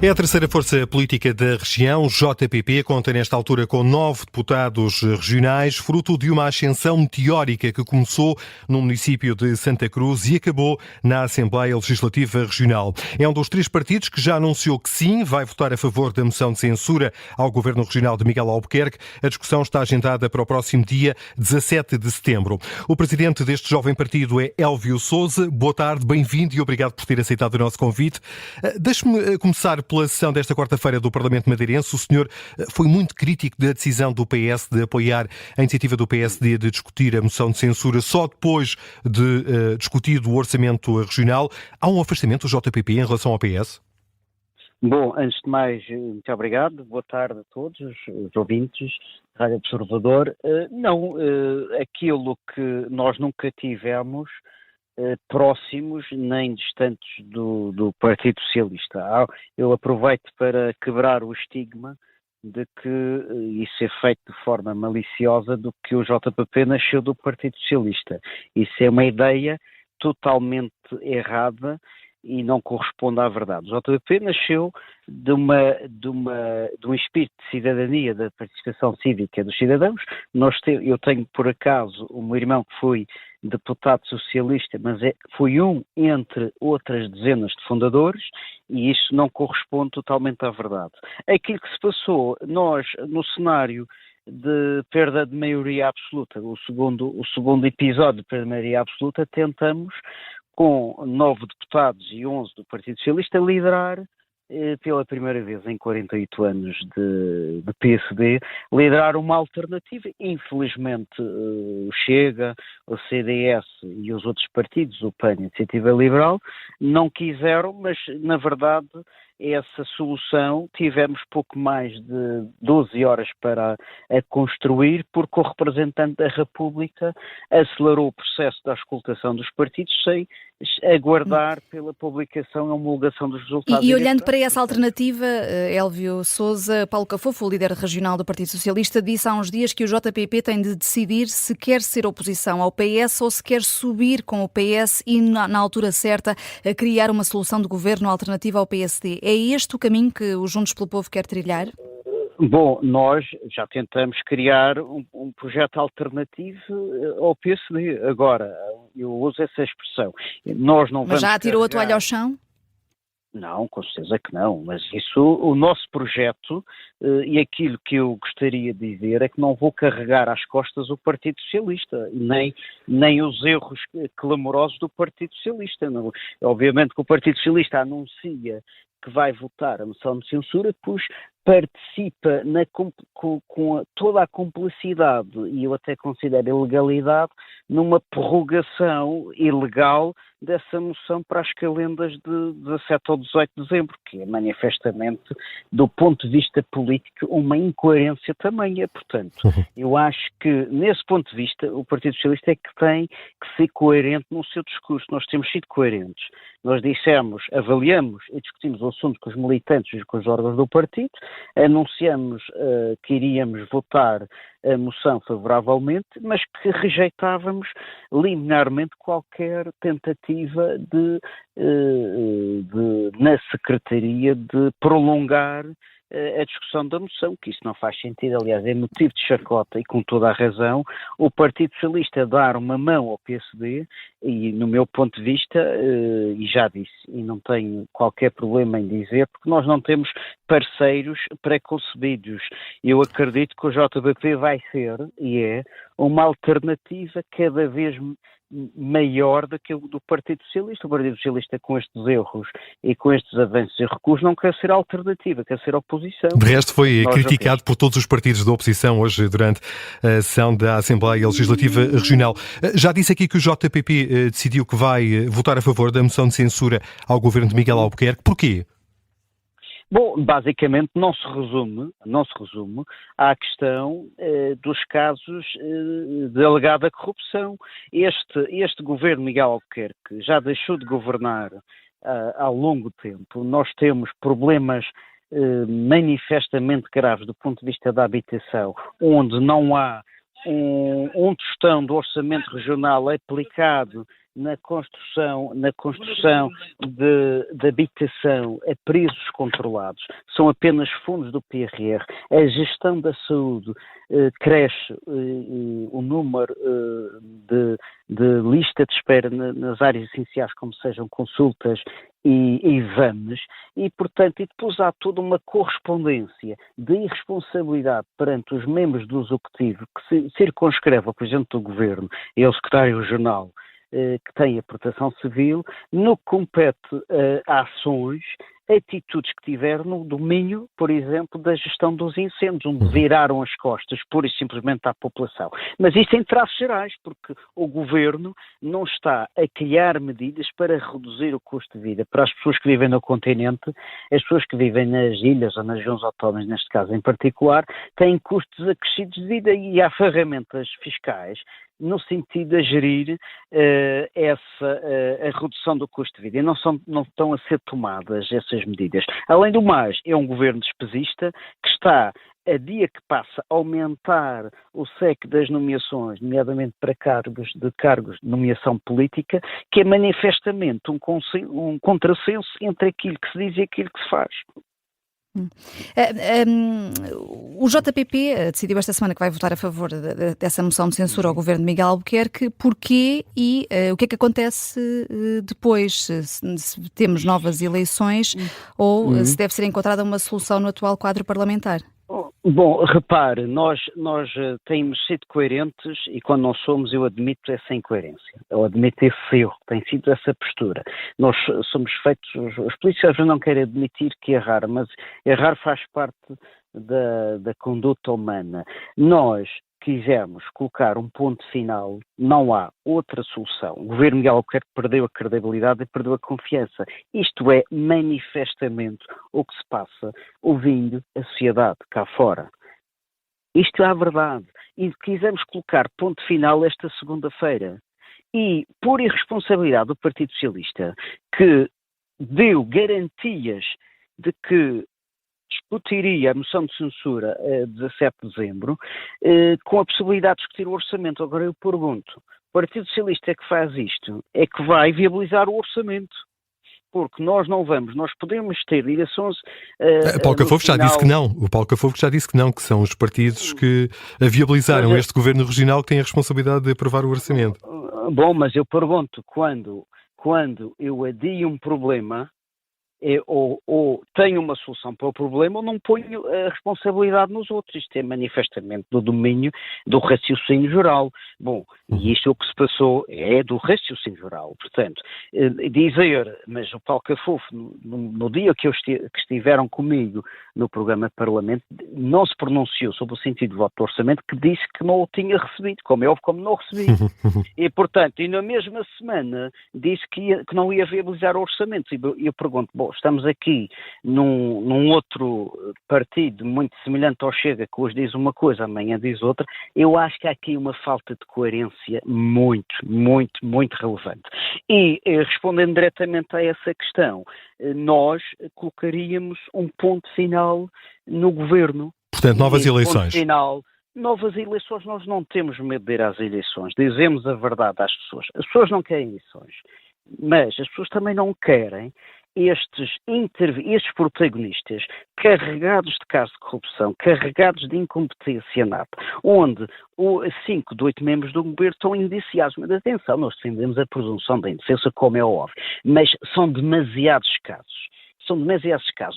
É a terceira força política da região. JPP conta nesta altura com 9 deputados regionais, fruto de uma ascensão meteórica que começou no município de Santa Cruz e acabou na Assembleia Legislativa Regional. É um dos 3 partidos que já anunciou que sim, vai votar a favor da moção de censura ao Governo Regional de Miguel Albuquerque. A discussão está agendada para o próximo dia 17 de setembro. O presidente deste jovem partido é Elvio Sousa. Boa tarde, bem-vindo e obrigado por ter aceitado o nosso convite. Deixe-me começar pela sessão desta quarta-feira do Parlamento Madeirense. O senhor foi muito crítico da decisão do PS de apoiar a iniciativa do PSD de discutir a moção de censura só depois de discutido o orçamento regional. Há um afastamento do JPP em relação ao PS? Bom, antes de mais, muito obrigado. Boa tarde a todos os ouvintes da Rádio Observador. Aquilo que nós nunca tivemos próximos nem distantes do Partido Socialista. Eu aproveito para quebrar o estigma de que isso é feito de forma maliciosa, do que o JPP nasceu do Partido Socialista. Isso é uma ideia totalmente errada e não corresponde à verdade. O JPP nasceu de um espírito de cidadania, da participação cívica dos cidadãos. Eu tenho, por acaso, o meu irmão que foi deputado socialista, mas foi um entre outras dezenas de fundadores, e isso não corresponde totalmente à verdade. Aquilo que se passou, nós, no cenário de perda de maioria absoluta, o segundo episódio de perda de maioria absoluta, tentamos, com 9 deputados e 11 do Partido Socialista, liderar pela primeira vez em 48 anos de PSD, liderar uma alternativa. Infelizmente o Chega, o CDS e os outros partidos, o PAN e a Iniciativa Liberal, não quiseram, mas na verdade essa solução tivemos pouco mais de 12 horas para a construir, porque o representante da República acelerou o processo da auscultação dos partidos sem aguardar pela publicação e homologação dos resultados. E olhando para essa alternativa, Elvio Sousa, Paulo Cafofo, o líder regional do Partido Socialista, disse há uns dias que o JPP tem de decidir se quer ser oposição ao PS ou se quer subir com o PS e, na altura certa, criar uma solução de governo alternativa ao PSD. É este o caminho que o Juntos pelo Povo quer trilhar? Bom, nós já tentamos criar um projeto alternativo ao PSD. Agora, eu uso essa expressão. Mas já atirou a toalha ao chão? Não, com certeza que não, mas isso, o nosso projeto e aquilo que eu gostaria de dizer é que não vou carregar às costas o Partido Socialista, nem os erros clamorosos do Partido Socialista. Não. Obviamente que o Partido Socialista anuncia que vai votar a moção de censura, pois participa com toda a complicidade, e eu até considero ilegalidade, numa prorrogação ilegal dessa moção para as calendas de 17 ou 18 de dezembro, que é manifestamente, do ponto de vista político, uma incoerência tamanha. Portanto, eu acho que, nesse ponto de vista, o Partido Socialista é que tem que ser coerente no seu discurso. Nós temos sido coerentes. Nós dissemos, avaliamos e discutimos o assunto com os militantes e com os órgãos do partido, anunciamos que iríamos votar a moção favoravelmente, mas que rejeitávamos liminarmente qualquer tentativa na Secretaria de prolongar a discussão da moção, que isso não faz sentido. Aliás, é motivo de chacota, e com toda a razão, o Partido Socialista dar uma mão ao PSD, e no meu ponto de vista, e já disse, e não tenho qualquer problema em dizer, porque nós não temos parceiros pré-concebidos. Eu acredito que o JPP vai ser, e é, uma alternativa cada vez maior do que o do Partido Socialista. O Partido Socialista, com estes erros e com estes avanços e recuos, não quer ser alternativa, quer ser oposição. De resto, foi criticado por todos os partidos da oposição hoje durante a sessão da Assembleia Legislativa Regional. Já disse aqui que o JPP decidiu que vai votar a favor da moção de censura ao governo de Miguel Albuquerque. Porquê? Bom, basicamente não se resume à questão dos casos de alegada corrupção. Este governo Miguel Albuquerque já deixou de governar há longo tempo. Nós temos problemas manifestamente graves do ponto de vista da habitação, onde não há um tostão do orçamento regional aplicado na construção de habitação a preços controlados, são apenas fundos do PRR. A gestão da saúde cresce o número de lista de espera nas áreas essenciais, como sejam consultas e exames, e, portanto, e depois há toda uma correspondência de irresponsabilidade perante os membros do Executivo que se circunscreve ao Presidente do Governo e ao Secretário-Geral que tem a Proteção Civil, no que compete a ações, atitudes que tiveram no domínio, por exemplo, da gestão dos incêndios, onde viraram as costas, pura e simplesmente à população. Mas isso em traços gerais, porque o Governo não está a criar medidas para reduzir o custo de vida para as pessoas que vivem no continente, as pessoas que vivem nas ilhas ou nas regiões autónomas, neste caso em particular, têm custos acrescidos de vida e há ferramentas fiscais no sentido de gerir a redução do custo de vida. E não estão a ser tomadas essas medidas. Além do mais, é um governo despesista que está, a dia que passa, a aumentar o SEC das nomeações, nomeadamente para cargos de nomeação política, que é manifestamente um contrassenso entre aquilo que se diz e aquilo que se faz. O JPP decidiu esta semana que vai votar a favor dessa moção de censura ao governo de Miguel Albuquerque. Porquê e o que é que acontece depois? Se temos novas eleições ou se deve ser encontrada uma solução no atual quadro parlamentar? Bom, repare, nós temos sido coerentes e quando não somos, eu admito essa incoerência, eu admito esse erro, tem sido essa postura. Nós somos feitos, os políticos não querem admitir que errar, mas errar faz parte da conduta humana. Nós quisermos colocar um ponto final, não há outra solução. O governo Miguel Albuquerque perdeu a credibilidade e perdeu a confiança. Isto é manifestamente o que se passa ouvindo a sociedade cá fora. Isto é a verdade. E quisemos colocar ponto final esta segunda-feira. E, por irresponsabilidade do Partido Socialista, que deu garantias de que discutiria a moção de censura a 17 de dezembro, com a possibilidade de discutir o orçamento. Agora eu pergunto, o Partido Socialista é que faz isto, é que vai viabilizar o orçamento. Porque nós não vamos, nós podemos ter eleições... Paulo Cafofo já disse que não. O Paulo Cafofo já disse que não, que são os partidos que viabilizaram este governo regional que tem a responsabilidade de aprovar o orçamento. Bom, mas eu pergunto, quando eu adio um problema, ou tenho uma solução para o problema ou não ponho a responsabilidade nos outros. Isto é manifestamente do domínio do raciocínio geral. Bom, e isto é o que se passou, é do raciocínio geral. Portanto, dizer, mas o Paulo Cafofo, no dia que estiveram comigo no programa de Parlamento, não se pronunciou sobre o sentido do voto do orçamento, que disse que não o tinha recebido, como é óbvio, como não o recebi. E, portanto, na mesma semana disse que não ia viabilizar o orçamento. E eu pergunto, bom, estamos aqui num outro partido muito semelhante ao Chega, que hoje diz uma coisa, amanhã diz outra. Eu acho que há aqui uma falta de coerência muito, muito, muito relevante. E respondendo diretamente a essa questão, nós colocaríamos um ponto final no governo. Portanto, novas eleições. Novas eleições, nós não temos medo de ir às eleições. Dizemos a verdade às pessoas. As pessoas não querem eleições, mas as pessoas também não querem estes protagonistas carregados de casos de corrupção, carregados de incompetência nata, onde 5 de 8 membros do governo estão indiciados. Mas atenção, nós defendemos a presunção da inocência, como é óbvio, mas são demasiados casos,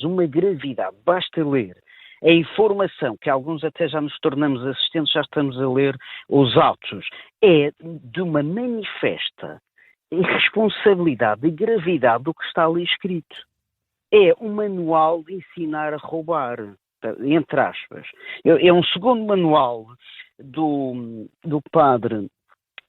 uma gravidade, basta ler a informação, que alguns até já nos tornamos assistentes, já estamos a ler os autos, é de uma manifesta irresponsabilidade e gravidade do que está ali escrito. É um manual de ensinar a roubar, entre aspas. É um segundo manual do padre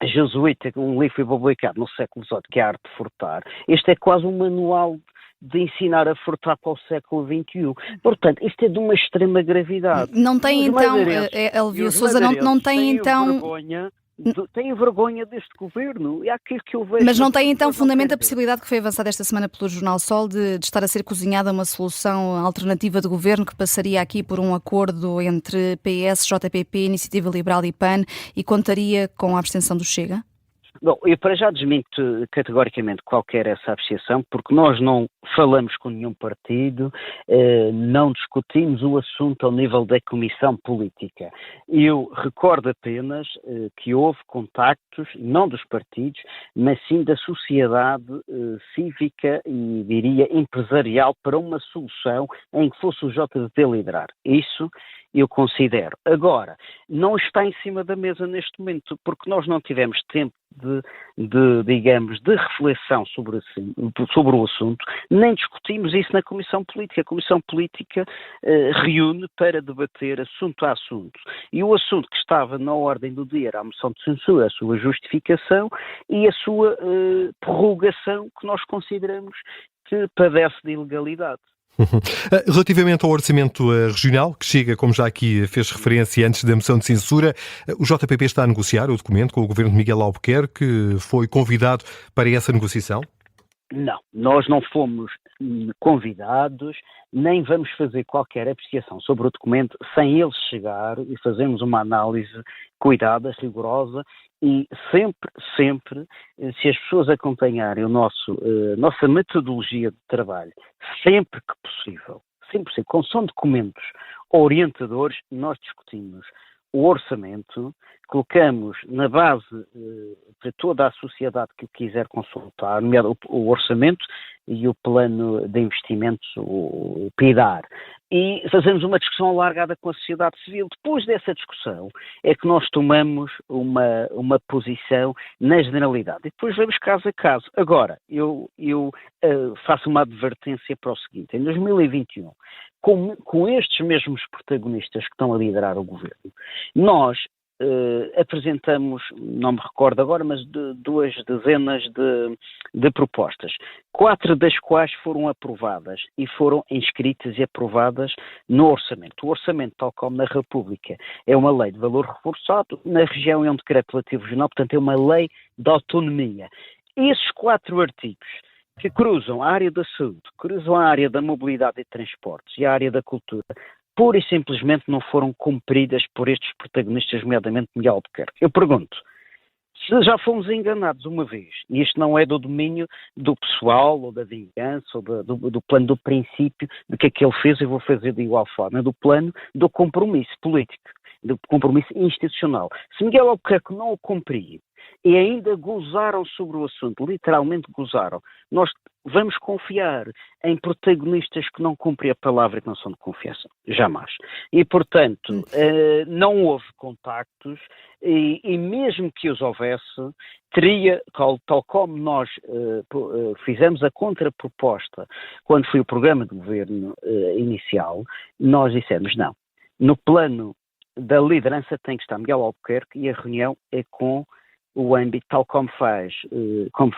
jesuíta, um livro foi publicado no século XVIII, que é a Arte de Furtar. Este é quase um manual de ensinar a furtar para o século XXI. Portanto, isto é de uma extrema gravidade. Não tem então, Elvio Sousa, não tem então... Tenho vergonha deste governo. É aquilo que eu vejo. Mas não tem então fundamento a possibilidade que foi avançada esta semana pelo Jornal Sol de estar a ser cozinhada uma solução alternativa de governo que passaria aqui por um acordo entre PS, JPP, Iniciativa Liberal e PAN e contaria com a abstenção do Chega? Bom, eu para já desminto categoricamente qualquer essa apreciação, porque nós não falamos com nenhum partido, não discutimos o assunto ao nível da comissão política. Eu recordo apenas que houve contactos, não dos partidos, mas sim da sociedade cívica e, diria, empresarial para uma solução em que fosse o JPP liderar. Isso eu considero. Agora, não está em cima da mesa neste momento, porque nós não tivemos tempo de reflexão sobre o assunto, nem discutimos isso na Comissão Política. A Comissão Política reúne para debater assunto a assunto. E o assunto que estava na ordem do dia era a moção de censura, a sua justificação e a sua prorrogação, que nós consideramos que padece de ilegalidade. Relativamente ao orçamento regional, que chega, como já aqui fez referência antes da moção de censura, o JPP está a negociar o documento com o governo de Miguel Albuquerque, que foi convidado para essa negociação? Não, nós não fomos convidados, nem vamos fazer qualquer apreciação sobre o documento sem ele chegar e fazermos uma análise cuidada, rigorosa e sempre, se as pessoas acompanharem nossa metodologia de trabalho, sempre que possível, são documentos orientadores, nós discutimos o orçamento, colocamos na base para toda a sociedade que quiser consultar, o orçamento e o plano de investimentos, o PIDAR, e fazemos uma discussão alargada com a sociedade civil. Depois dessa discussão é que nós tomamos uma posição na generalidade. E depois vamos caso a caso. Agora, eu faço uma advertência para o seguinte: em 2021, com estes mesmos protagonistas que estão a liderar o governo, nós apresentamos, não me recordo agora, mas 2 dezenas de propostas, 4 das quais foram aprovadas e foram inscritas e aprovadas no orçamento. O orçamento, tal como na República, é uma lei de valor reforçado, na região é um decreto relativo regional, portanto é uma lei de autonomia. Esses 4 artigos que cruzam a área da saúde, cruzam a área da mobilidade e transportes e a área da cultura, pura e simplesmente não foram cumpridas por estes protagonistas, nomeadamente Miguel Albuquerque. Eu pergunto, se já fomos enganados uma vez, e isto não é do domínio do pessoal, ou da vingança, ou do plano do princípio, de que ele fez e vou fazer de igual forma, do plano do compromisso político, do compromisso institucional. Se Miguel Albuquerque não o cumprir, e ainda gozaram sobre o assunto, literalmente gozaram, nós vamos confiar em protagonistas que não cumprem a palavra e que não são de confiança. Jamais. E, portanto, não houve contactos e mesmo que os houvesse, teria, tal como nós fizemos a contraproposta quando foi o programa de governo inicial, nós dissemos não. No plano da liderança tem que estar Miguel Albuquerque e a reunião é com o âmbito tal como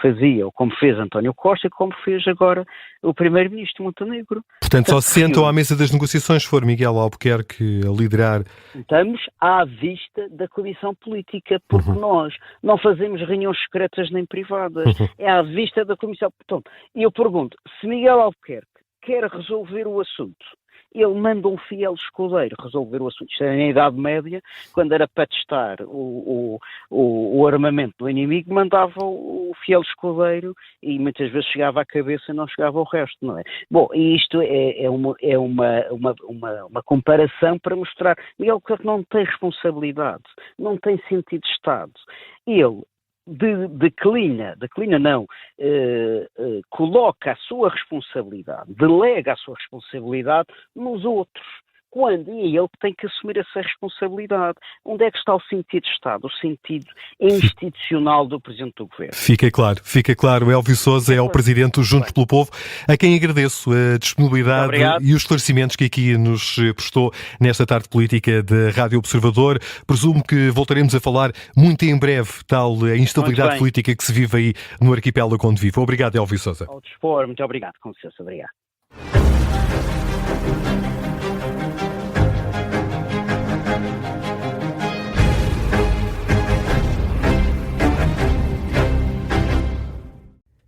fazia ou como fez António Costa, como fez agora o primeiro-ministro Montenegro. Portanto, só se sentam à mesa das negociações se for Miguel Albuquerque a liderar. Estamos à vista da Comissão Política, porque nós não fazemos reuniões secretas nem privadas. É à vista da Comissão. Portanto, e eu pergunto, se Miguel Albuquerque quer resolver o assunto, ele manda um fiel escudeiro resolver o assunto. Isto era na Idade Média, quando era para testar o armamento do inimigo, mandava o fiel escudeiro e muitas vezes chegava à cabeça e não chegava ao resto, não é? Bom, e isto é uma comparação para mostrar Miguel Albuquerque não tem responsabilidade, não tem sentido de Estado. Ele coloca a sua responsabilidade, delega a sua responsabilidade nos outros, quando é ele que tem que assumir essa responsabilidade. Onde é que está o sentido de Estado, o sentido institucional do Presidente do Governo? Fica claro. Elvio Sousa é o Presidente do Juntos pelo Povo, a quem agradeço a disponibilidade e os esclarecimentos que aqui nos prestou nesta tarde política da Rádio Observador. Presumo que voltaremos a falar muito em breve, tal a instabilidade política que se vive aí no arquipélago onde vive. Obrigado, Elvio Sousa. Ao dispor, muito obrigado. Com licença, obrigado.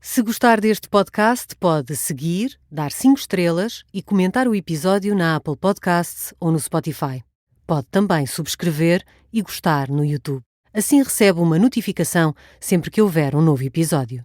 Se gostar deste podcast, pode seguir, dar 5 estrelas e comentar o episódio na Apple Podcasts ou no Spotify. Pode também subscrever e gostar no YouTube. Assim recebe uma notificação sempre que houver um novo episódio.